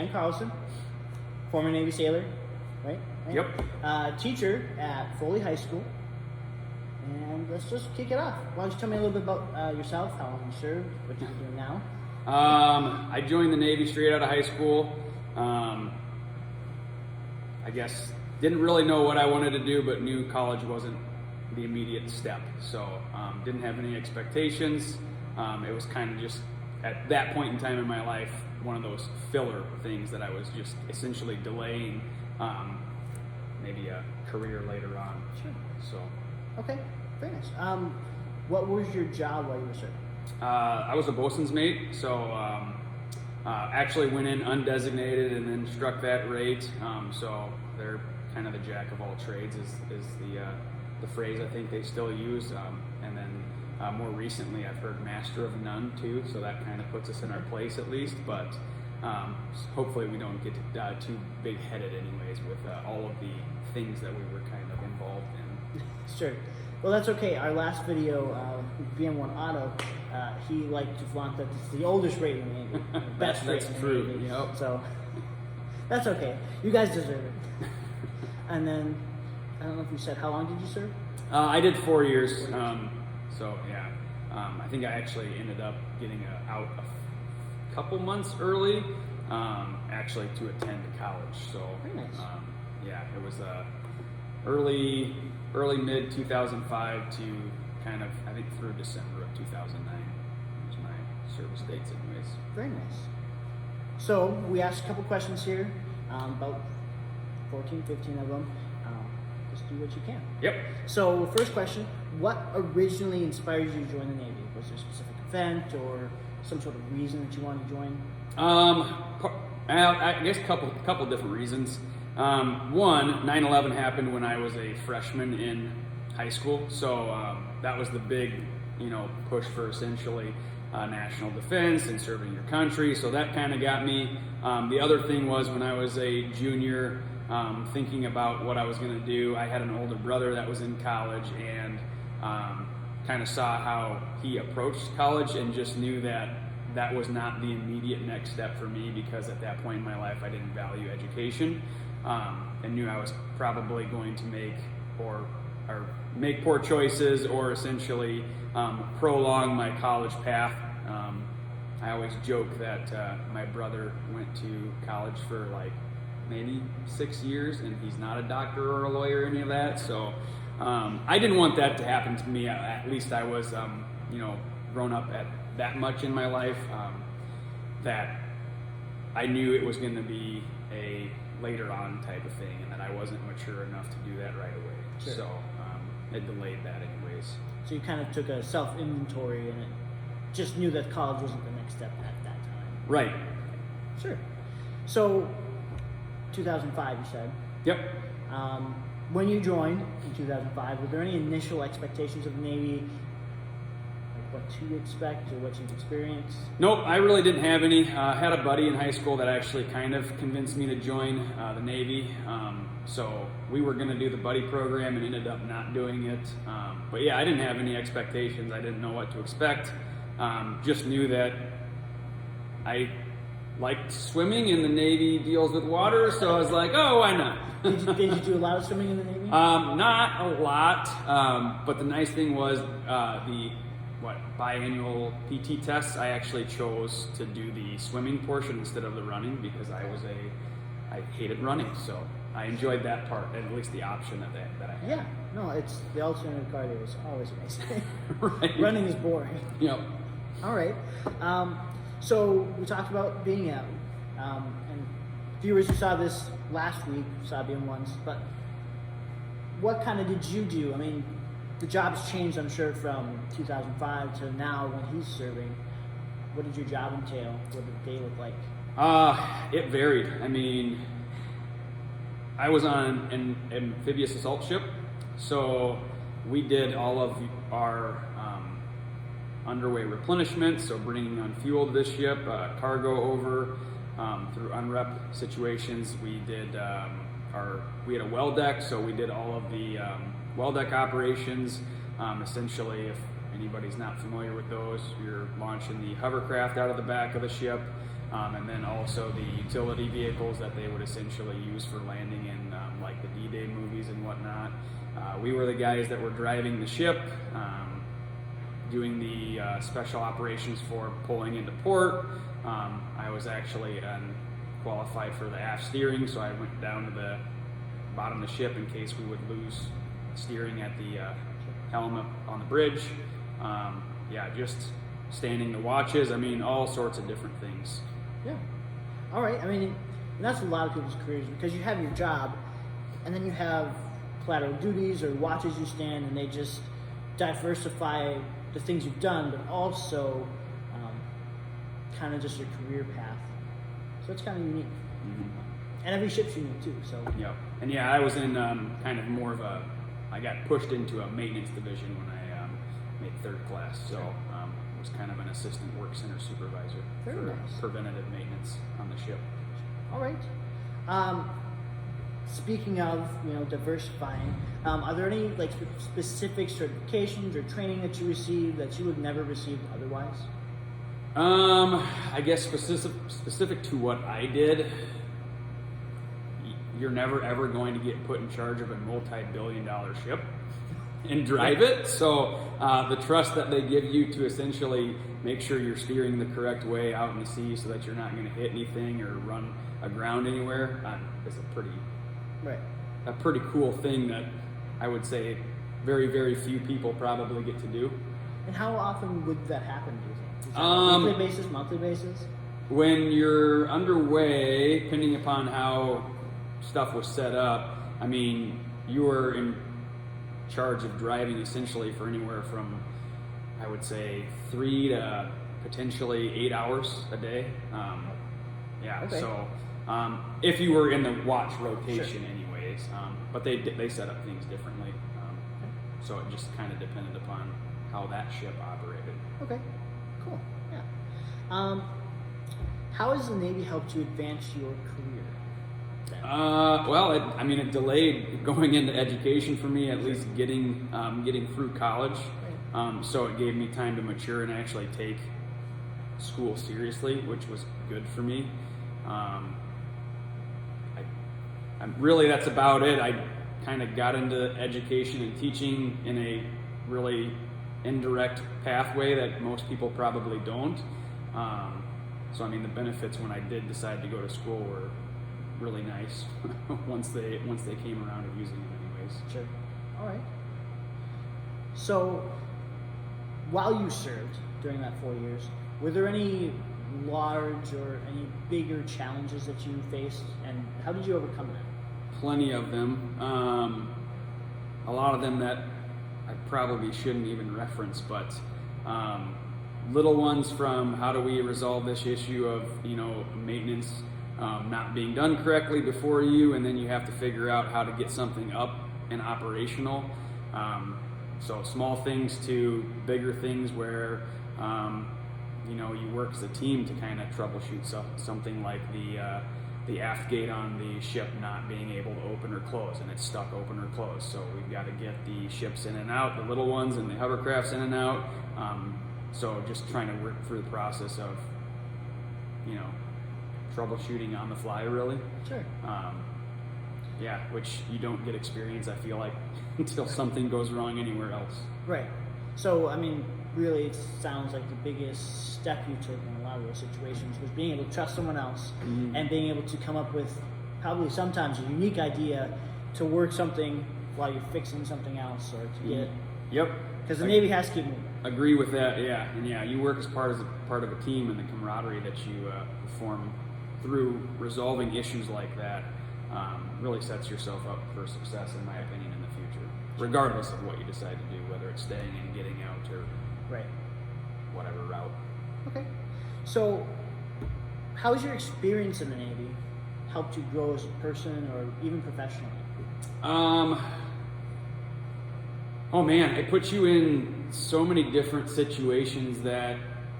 Dan Carlson, former Navy sailor, right? Yep. Teacher at Foley High School. And let's just kick it off. Why don't you tell me a little bit about yourself, how long you served, what you're doing now? I joined the Navy straight out of high school. I guess didn't really know what I wanted to do, but knew college wasn't the immediate step. So didn't have any expectations. It was kind of just at that point in time in my life, one of those filler things that I was just essentially delaying maybe a career later on. Sure. So. Okay, very nice. What was your job while you were serving? I was a bosun's mate, so actually went in undesignated and then struck that rate. So they're kind of the jack of all trades is the phrase I think they still use. And then more recently I've heard master of none too, so that kind of puts us in our place at least. But hopefully we don't get too big-headed anyways with all of the things that we were kind of involved in. Sure. Well, that's okay. Our last video, VM1 Auto, he liked to flaunt that it's the oldest rate in the Navy. Best rate in the true. Navy. Yep. So that's okay. You guys deserve it. And then, I don't know if you said, how long did you serve? I did 4 years. So yeah, I think I actually ended up getting out a couple months early, actually to attend college. So very nice. Yeah, it was early mid 2005 to kind of I think through December of 2009 was my service dates anyways. Very nice. So we asked a couple questions here, about 14, 15 of them. Just do what you can. Yep. So first question, what originally inspired you to join the Navy? Was there a specific event or some sort of reason that you wanted to join? I guess a couple different reasons. One, 9/11 happened when I was a freshman in high school, so that was the big, push for essentially national defense and serving your country. So that kind of got me. The other thing was when I was a junior, thinking about what I was going to do. I had an older brother that was in college and kind of saw how he approached college and just knew that that was not the immediate next step for me because at that point in my life I didn't value education. And knew I was probably going to make poor choices or essentially prolong my college path. I always joke that my brother went to college for maybe 6 years and he's not a doctor or a lawyer or any of that. So I didn't want that to happen to me. At least I was grown up at that much in my life that I knew it was going to be a later on type of thing and that I wasn't mature enough to do that right away. Sure. So it delayed that anyways. So you kind of took a self-inventory and just knew that college wasn't the next step at that time. Right. Sure. So 2005 you said. Yep. When you joined in 2005, were there any initial expectations of the Navy? What to expect or what you've experienced? Nope, I really didn't have any. Had a buddy in high school that actually kind of convinced me to join the Navy. So we were going to do the buddy program and ended up not doing it. But yeah, I didn't have any expectations. I didn't know what to expect. Just knew that I liked swimming and the Navy deals with water. So I was like, oh, why not? Did you do a lot of swimming in the Navy? Not a lot. But the nice thing was the biannual PT tests, I actually chose to do the swimming portion instead of the running because I hated running, so I enjoyed that part, at least the option that I had. Yeah, no, it's the alternative cardio is always amazing. Right. Running is boring. Yep. All right. So we talked about being out, and viewers who saw this last week saw being once, but what kind of did you do? I mean, the job's changed, I'm sure, from 2005 to now when he's serving. What did your job entail? What did the day look like? It varied. I mean, I was on an amphibious assault ship, so we did all of our underway replenishment, so bringing on fuel to the ship, cargo over through unrep situations. We did we had a well deck, so we did all of the well deck operations. Essentially, if anybody's not familiar with those, you're launching the hovercraft out of the back of the ship, and then also the utility vehicles that they would essentially use for landing in like the D-Day movies and whatnot. We were the guys that were driving the ship, doing the special operations for pulling into port. I was actually qualified for the aft steering, so I went down to the bottom of the ship in case we would lose steering at the helm up on the bridge. Just standing the watches. I mean, all sorts of different things. Yeah. All right. I mean, and that's a lot of people's careers, because you have your job, and then you have collateral duties or watches you stand, and they just diversify the things you've done, but also kind of just your career path. So it's kind of unique. Mm-hmm. And every ship's unique too. So. Yep. And yeah, I was in kind of more of I got pushed into a maintenance division when I made third class. So was kind of an assistant work center supervisor Very for nice. preventative maintenance on the ship. All right. Speaking of diversifying, are there any like specific certifications or training that you received that you would never receive otherwise? I guess specific to what I did, you're never ever going to get put in charge of a multi-billion-dollar ship and drive it. So the trust that they give you to essentially make sure you're steering the correct way out in the sea so that you're not going to hit anything or run aground anywhere is a pretty cool thing that I would say very, very few people probably get to do. And how often would that happen, do you think? Is that on a weekly basis, monthly basis? When you're underway, depending upon how stuff was set up, I mean, you were in charge of driving essentially for anywhere from, I would say, 3 to potentially 8 hours a day. Okay. So if you were in the watch rotation Sure. anyways, but they set up things differently. So it just kind of depended upon how that ship operated. Okay, cool, yeah. How has the Navy helped you advance your career? It delayed going into education for me, at least getting through college. Right. So it gave me time to mature and actually take school seriously, which was good for me. Really, that's about it. I kind of got into education and teaching in a really indirect pathway that most people probably don't. So the benefits when I did decide to go to school were really nice once they came around to using it anyways. Sure. All right. So, while you served during that 4 years, were there any large or any bigger challenges that you faced, and how did you overcome that? Plenty of them. A lot of them that I probably shouldn't even reference, but little ones from how do we resolve this issue of maintenance not being done correctly before you, and then you have to figure out how to get something up and operational. So small things to bigger things where you work as a team to kind of troubleshoot something like the aft gate on the ship not being able to open or close, and it's stuck open or closed. So we've got to get the ships in and out, the little ones and the hovercrafts in and out. So just trying to work through the process of troubleshooting on the fly, really. Sure. Which you don't get experience, I feel like, until something goes wrong anywhere else. Right. So, really, it sounds like the biggest step you took in a lot of those situations was being able to trust someone else, mm-hmm. and being able to come up with probably sometimes a unique idea to work something while you're fixing something else, or to get. Yep. Because the Navy has to keep moving. Agree with that. Yeah, and you work as part of a team, and the camaraderie that you form through resolving issues like that really sets yourself up for success, in my opinion, in the future, regardless of what you decide to do, whether it's staying in, getting out, or whatever route. Okay. So, how's your experience in the Navy helped you grow as a person or even professionally? It puts you in so many different situations that,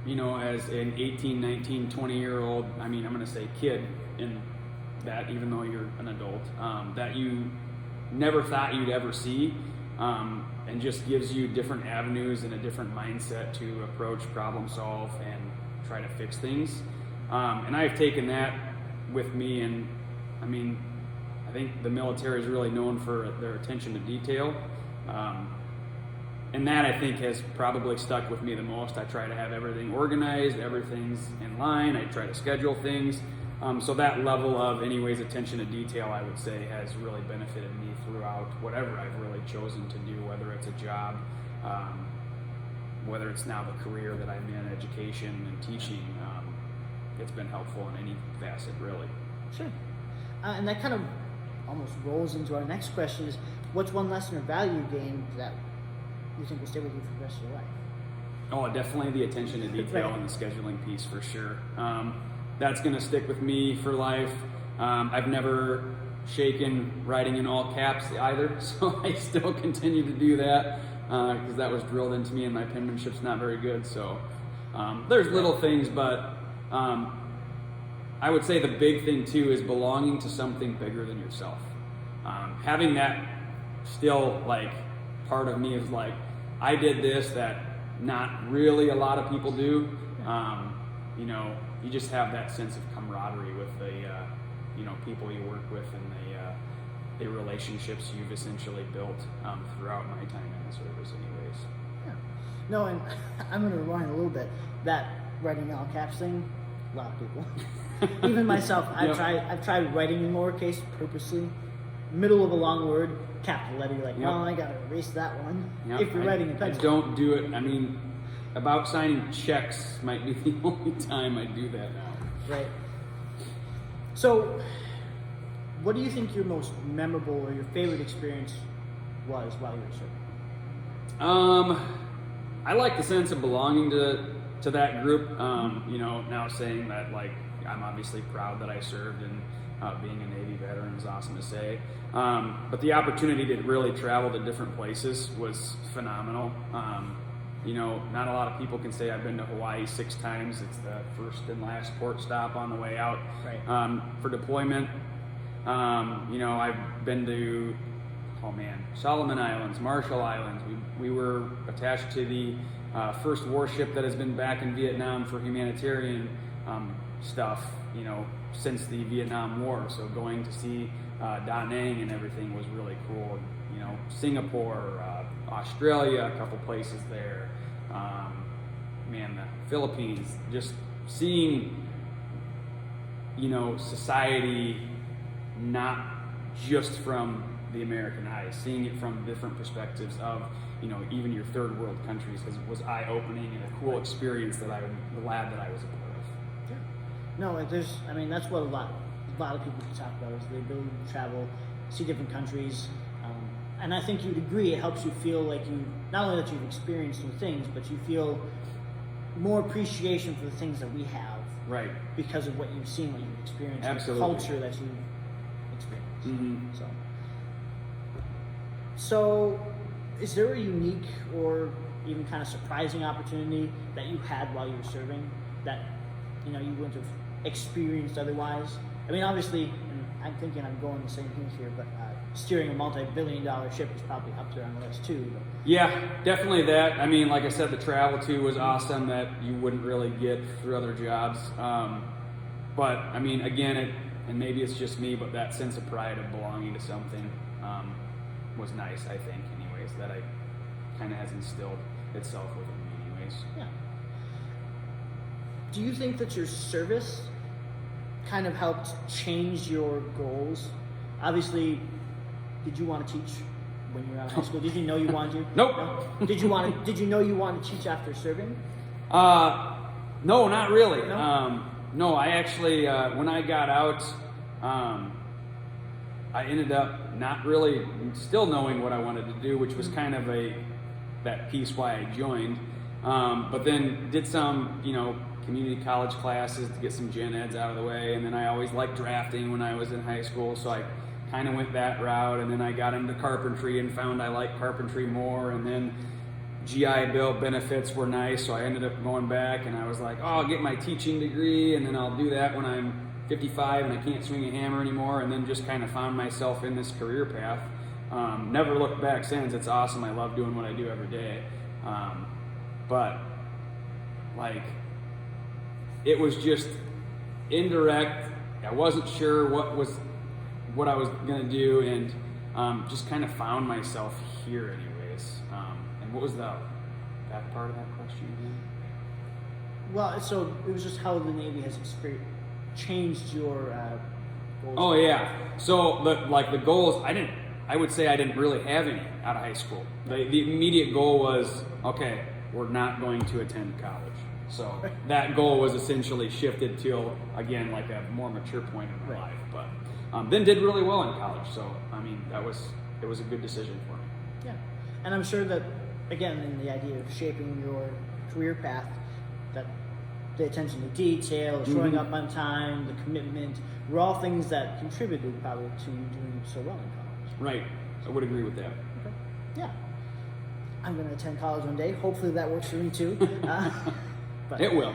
as an 18, 19, 20-year-old, I'm going to say kid in that, even though you're an adult, that you never thought you'd ever see, and just gives you different avenues and a different mindset to approach, problem solve, and try to fix things. And I've taken that with me, and I mean, I think the military is really known for their attention to detail. And that, I think, has probably stuck with me the most. I try to have everything organized, everything's in line, I try to schedule things. So that level of, anyways, attention to detail, I would say, has really benefited me throughout whatever I've really chosen to do, whether it's a job, whether it's now the career that I'm in, education and teaching. It's been helpful in any facet, really. Sure. And that kind of almost rolls into our next question is, what's one lesson or value gained that you think will stay with you for the rest of your life? Oh, definitely the attention to detail Right. and the scheduling piece for sure. That's going to stick with me for life. I've never shaken writing in all caps either, so I still continue to do that because that was drilled into me and my penmanship's not very good. So there's little things, but I would say the big thing too is belonging to something bigger than yourself. Having that still like part of me is like, I did this that not really a lot of people do. You know, you just have that sense of camaraderie with the people you work with and the relationships you've essentially built throughout my time in the service anyways. Yeah. No, and I'm going to rewind a little bit. That writing in all caps thing, a lot of people. Even myself, I've tried writing in lowercase purposely. Middle of a long word, capital letter, you're like, well, I got to erase that one. If you're writing in pencil. I don't do it. I mean, about signing checks might be the only time I do that now. Right. So, what do you think your most memorable or your favorite experience was while you were serving? I like the sense of belonging to that group. Now saying that, like, I'm obviously proud that I served, and being a Navy veteran is awesome to say. But the opportunity to really travel to different places was phenomenal. Not a lot of people can say I've been to Hawaii 6 times. It's the first and last port stop on the way out for deployment. I've been to, Solomon Islands, Marshall Islands. We were attached to the first warship that has been back in Vietnam for humanitarian stuff, since the Vietnam War. So going to see Da Nang and everything was really cool. Singapore, Australia, a couple places there. The Philippines, just seeing, society not just from the American eyes, seeing it from different perspectives of, even your third world countries was eye-opening and a cool experience that I'm glad that I was a part of. Yeah. No, that's what a lot of people can talk about is the ability to travel, see different countries. And I think you'd agree it helps you feel like not only that you've experienced new things, but you feel more appreciation for the things that we have. Right. Because of what you've seen, what you've experienced, Absolutely. the culture that you've experienced. Mm-hmm. So, is there a unique or even kind of surprising opportunity that you had while you were serving that you wouldn't have experienced otherwise? I mean, obviously, and I'm thinking I'm going the same thing here, but steering a multi-billion-dollar ship is probably up there on the list too. But. Yeah, definitely that. I mean, like I said, the travel too was awesome that you wouldn't really get through other jobs. But I mean, again, and maybe it's just me, but that sense of pride of belonging to something was nice, I think, anyways, that I kind of has instilled itself within me anyways. Yeah. Do you think that your service kind of helped change your goals? Obviously, did you want to teach when you were out of high school? Did you know you wanted to? Nope. No? Did you know you wanted to teach after serving? No, not really. No? No, I actually, when I got out, I ended up not really still knowing what I wanted to do, which was kind of that piece why I joined. But then did some, community college classes to get some gen eds out of the way, and then I always liked drafting when I was in high school, so I kind of went that route, and then I got into carpentry and found I liked carpentry more, and then GI Bill benefits were nice, so I ended up going back, and I was like, I'll get my teaching degree, and then I'll do that when I'm 55 and I can't swing a hammer anymore, and then just kind of found myself in this career path. Never looked back since. It's awesome. I love doing what I do every day. But, it was just indirect. I wasn't sure what I was gonna do, and just kind of found myself here, anyways. And what was that part of that question again? Well, so it was just how the Navy has changed your goals. Oh yeah. So the goals, I would say I didn't really have any out of high school. The immediate goal was, okay, we're not going to attend college. So that goal was essentially shifted to, again, like a more mature point in my life. But then did really well in college. So I mean, it was a good decision for me. Yeah, and I'm sure that, again, in the idea of shaping your career path, that the attention to detail, showing up on time, the commitment, were all things that contributed probably to you doing so well in college. Right. I would agree with that. Okay. Yeah. I'm going to attend college one day. Hopefully that works for me too. But, it will.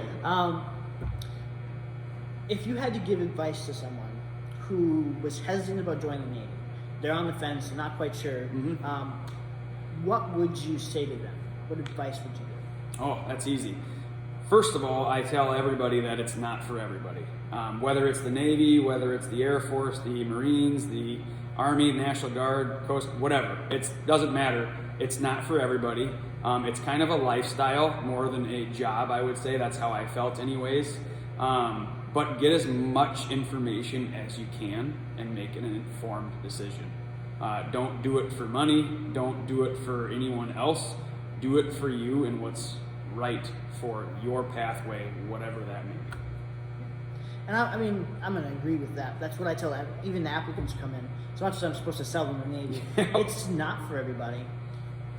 If you had to give advice to someone who was hesitant about joining the Navy, they're on the fence, they're not quite sure, what would you say to them? What advice would you give? Oh, that's easy. First of all, I tell everybody that it's not for everybody. Whether it's the Navy, whether it's the Air Force, the Marines, the Army, National Guard, Coast, whatever. It doesn't matter. It's not for everybody. It's kind of a lifestyle more than a job, I would say. That's how I felt anyways. But get as much information as you can and make an informed decision. Don't do it for money. Don't do it for anyone else. Do it for you and what's right for your pathway, whatever that may be. And I mean, I'm going to agree with that. That's what I tell even the applicants who come in. As much as I'm supposed to sell them the Navy, it's not for everybody.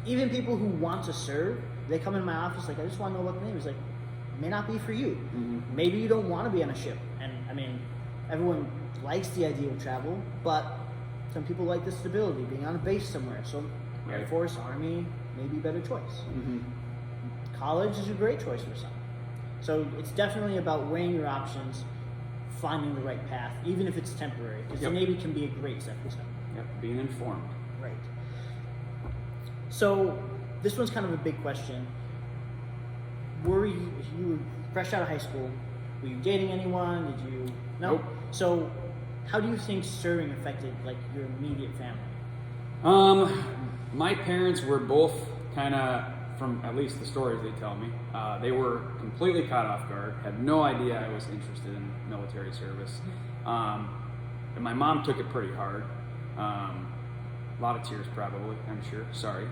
Even people who want to serve, they come in my office like, I just want to know about the Navy. It's like, it may not be for you. Maybe you don't want to be on a ship. And I mean, everyone likes the idea of travel, but some people like the stability, being on a base somewhere. So Air Force, Army, may be a better choice. College is a great choice for some. So it's definitely about weighing your options, finding the right path, even if it's temporary, because the Navy can be a great stepping stone. Being informed. Right. So this one's kind of a big question. You were fresh out of high school? Were you dating anyone? Did you? No. Nope. So how do you think serving affected like your immediate family? My parents were both kind of, from at least the stories they tell me, they were completely caught off guard, had no idea I was interested in military service. And my mom took it pretty hard. A lot of tears probably, I'm sure, sorry.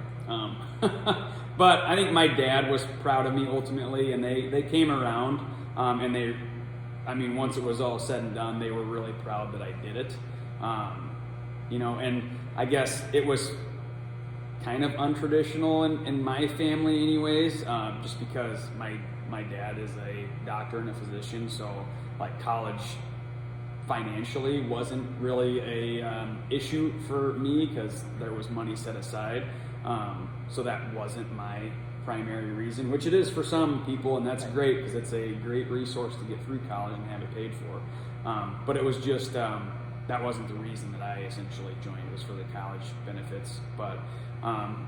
But I think my dad was proud of me ultimately, and they came around, and once it was all said and done, they were really proud that I did it. And I guess it was kind of untraditional in my family anyways, just because my dad is a doctor and a physician, so like college financially wasn't really a issue for me because there was money set aside. So that wasn't my primary reason, which it is for some people, and that's great because it's a great resource to get through college and have it paid for. But it was just, that wasn't the reason that I essentially joined. It was for the college benefits. But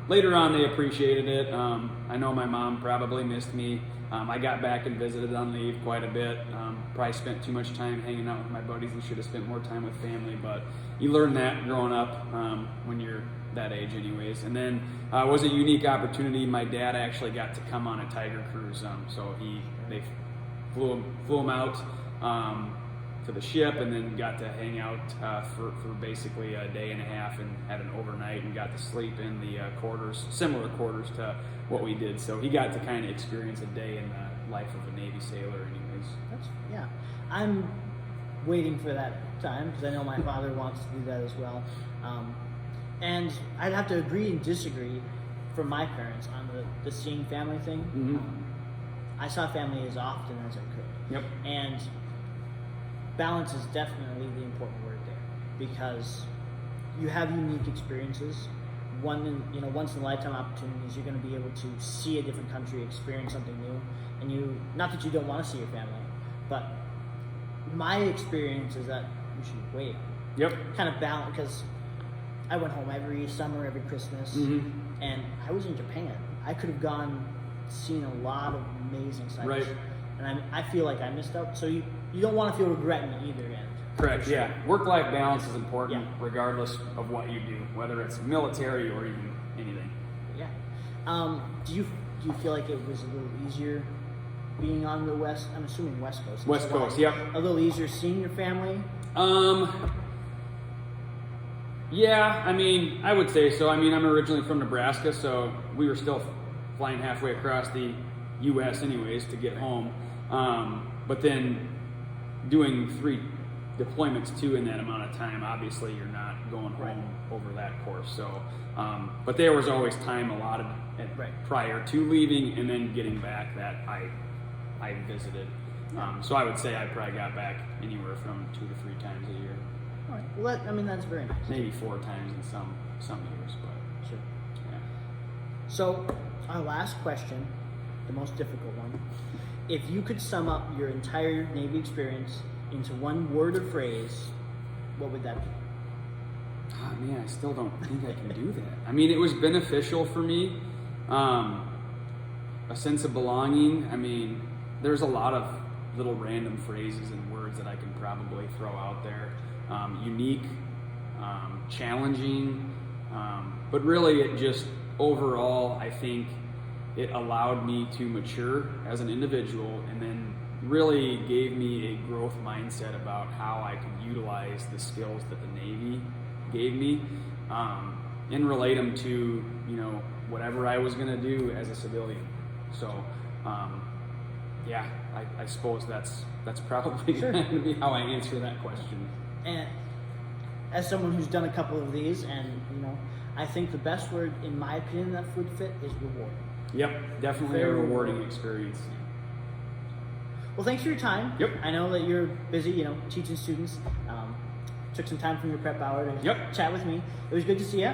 later on, they appreciated it. I know my mom probably missed me. I got back and visited on leave quite a bit. Probably spent too much time hanging out with my buddies and should have spent more time with family. But you learn that growing up when you're that age anyways. And then it was a unique opportunity. My dad actually got to come on a Tiger cruise. So they flew him out to the ship, and then got to hang out for basically a day and a half, and had an overnight and got to sleep in the quarters, similar quarters to what we did. So he got to kind of experience a day in the life of a Navy sailor anyways. Yeah. I'm waiting for that time because I know my father wants to do that as well. And I'd have to agree and disagree from my parents on the seeing family thing. I saw family as often as I could. Yep. And balance is definitely the important word there, because you have unique experiences. Once in a lifetime opportunities. You're going to be able to see a different country, experience something new, and not that you don't want to see your family, but my experience is that you should wait. Yep. Kind of balance, because I went home every summer, every Christmas, and I was in Japan. I could have seen a lot of amazing sights. Right. and I feel like I missed out. So you don't want to feel regret in either end. Correct. For sure. Yeah. Work-life balance is important, Yeah. regardless of what you do, whether it's military or even anything. Yeah. Do you feel like it was a little easier being on the West? I'm assuming West Coast. West Coast. Yep. A little easier seeing your family. Yeah, I mean, I would say so. I mean, I'm originally from Nebraska, so we were still flying halfway across the U.S. anyways to get home. But then doing 3 deployments too in that amount of time, obviously you're not going home over that course. So, but there was always time allotted prior to leaving and then getting back that I visited. So I would say I probably got back anywhere from 2 to 3 times a year. All right. Well, that's very nice. Maybe 4 times in some years, but Sure. yeah. So, our last question, the most difficult one. If you could sum up your entire Navy experience into one word or phrase, what would that be? Oh, man, I still don't think I can do that. I mean, it was beneficial for me. A sense of belonging. I mean, there's a lot of little random phrases and words that I can probably throw out there. Unique, challenging, but really it just overall, I think it allowed me to mature as an individual and then really gave me a growth mindset about how I could utilize the skills that the Navy gave me and relate them to, whatever I was going to do as a civilian. So, yeah, I suppose that's probably Sure. going to be how I answer that question. And as someone who's done a couple of these, and I think the best word, in my opinion, that would fit is rewarding. Yep, definitely Very a rewarding experience. Well, thanks for your time. Yep. I know that you're busy, teaching students. Took some time from your prep hour to Yep. chat with me. It was good to see you.